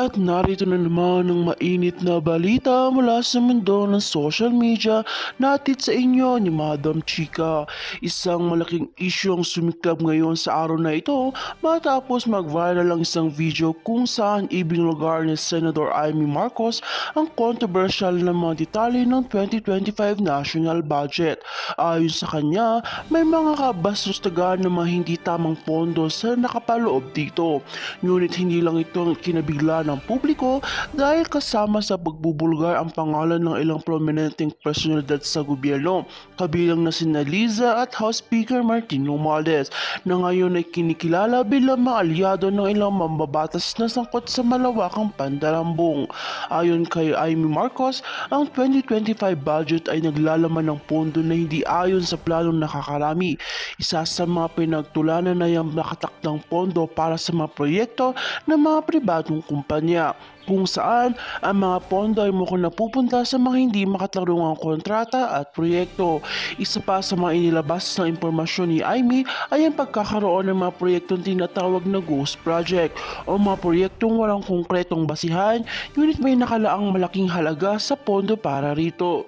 At narito na naman ang mainit na balita mula sa mundo ng social media natin sa inyo ni Madam Chika. Isang malaking issue ang sumiklab ngayon sa araw na ito matapos mag-viral ang isang video kung saan ibinulgar ni Senator Amy Marcos ang controversial na mga detalye ng 2025 national budget. Ayon sa kanya, may mga kabastustagan na mga hindi tamang pondo sa nakapaloob dito. Ngunit hindi lang ito ang kinabigla ng publiko dahil kasama sa pagbubulgar ang pangalan ng ilang prominenteng personalidad sa gobyerno, kabilang na sina Liza at House Speaker Martin Romualdez na ngayon ay kinikilala bilang mga aliado ng ilang mambabatas na sangkot sa malawakang pandarambong. Ayon kay Amy Marcos, ang 2025 budget ay naglalaman ng pondo na hindi ayon sa planong nakakarami. Isa sa mga pinagtulanan ay ang nakatakdang pondo para sa mga proyekto ng mga pribadong kumpanya, kung saan ang mga pondo ay mukhang napupunta sa mga hindi makatarungang kontrata at proyekto. Isa pa sa mga inilabas ng impormasyon ni Amy ay ang pagkakaroon ng mga proyektong tinatawag na ghost project o mga proyektong walang konkretong basihan ngunit may nakalaang malaking halaga sa pondo para rito.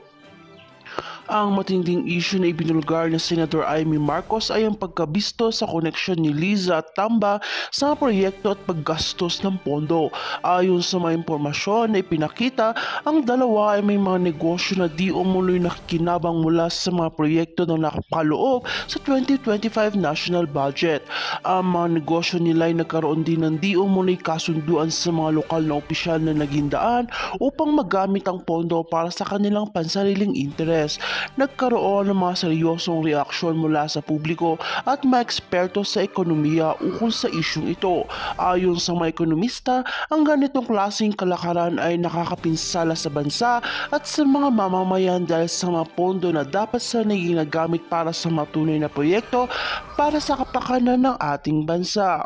Ang matinding issue na ibinulgar ni Senator Amy Marcos ay ang pagkabisto sa koneksyon ni Liza at Tamba sa proyekto at paggastos ng pondo. Ayon sa mga impormasyon na ipinakita, ang dalawa ay may mga negosyo na di umuloy nakikinabang mula sa mga proyekto na nakapaloob sa 2025 national budget. Ang mga negosyo nila ay nagkaroon din ng di umuloy kasunduan sa mga lokal na opisyal na naging daan upang magamit ang pondo para sa kanilang pansariling interes. Nagkaroon ng mga seryosong reaksyon mula sa publiko at mga eksperto sa ekonomiya ukol sa isyung ito. Ayon sa mga ekonomista, ang ganitong klaseng kalakaran ay nakakapinsala sa bansa at sa mga mamamayan dahil sa mga pondo na dapat sana ginagamit para sa mga tunay na proyekto para sa kapakanan ng ating bansa.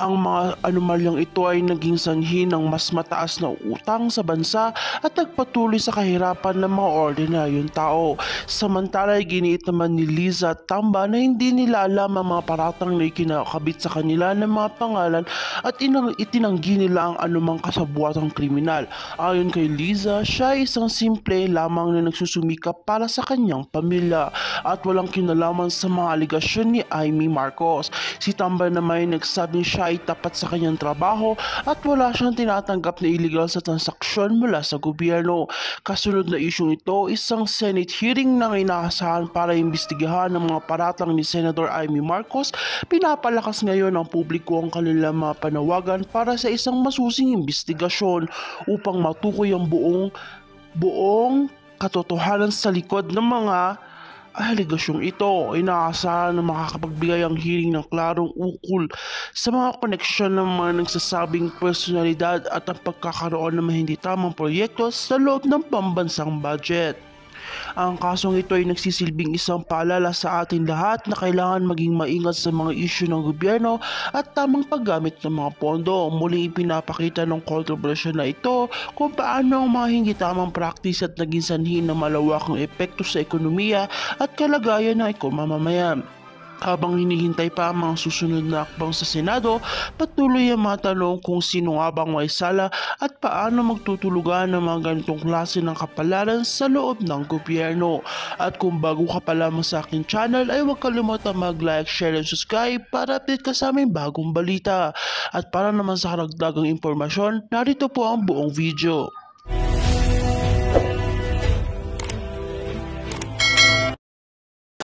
Ang mga anomalyang ito ay naging sanhi ng mas mataas na utang sa bansa at nagpatuloy sa kahirapan ng mga ordinaryong tao. Samantala ay giniit naman ni Liza at Tamba na hindi nila alam ang mga paratang na ikinakabit sa kanila ng mga pangalan at itinanggi nila ang anumang kasabuatang kriminal. Ayon kay Liza, siya ay isang simple lamang na nagsusumikap para sa kanyang pamilya at walang kinalaman sa mga aligasyon ni Amy Marcos. Si Tamba naman ay nagsabing siya ay tapat sa kanyang trabaho at wala siyang tinatanggap na illegal sa transaksyon mula sa gobyerno. Kasunod na isyong ito, isang Senate hearing na inaasahan para imbestigahan ng mga paratang ni Senator Amy Marcos. Pinapalakas ngayon ng publiko ang kanilang mga panawagan para sa isang masusing imbestigasyon upang matukoy ang buong katotohanan sa likod ng mga aligasyong ito. Inaasahan na makakapagbigay ang hearing ng klarong ukol sa mga koneksyon ng mga nagsasabing personalidad at ang pagkakaroon ng hindi tamang proyekto sa loob ng pambansang budget. Ang kasong ito ay nagsisilbing isang paalala sa ating lahat na kailangan maging maingat sa mga isyu ng gobyerno at tamang paggamit ng mga pondo. Muling ipinapakita ng kontrobersya na ito kung paano ang mga hindi tamang practice at naging sanhi ng malawakang epekto sa ekonomiya at kalagayan ng mamamayan. Habang hinihintay pa ang mga susunod na akbang sa Senado, patuloy ang mga tanong kung sino nga bang maisala at paano magtutulugan ng mga ganitong klase ng kapalaran sa loob ng gobyerno. At kung bago ka pa lamang sa aking channel ay huwag kalimutan mag-like, share and subscribe para update ka sa aming bagong balita. At para naman sa karagdagang impormasyon, narito po ang buong video.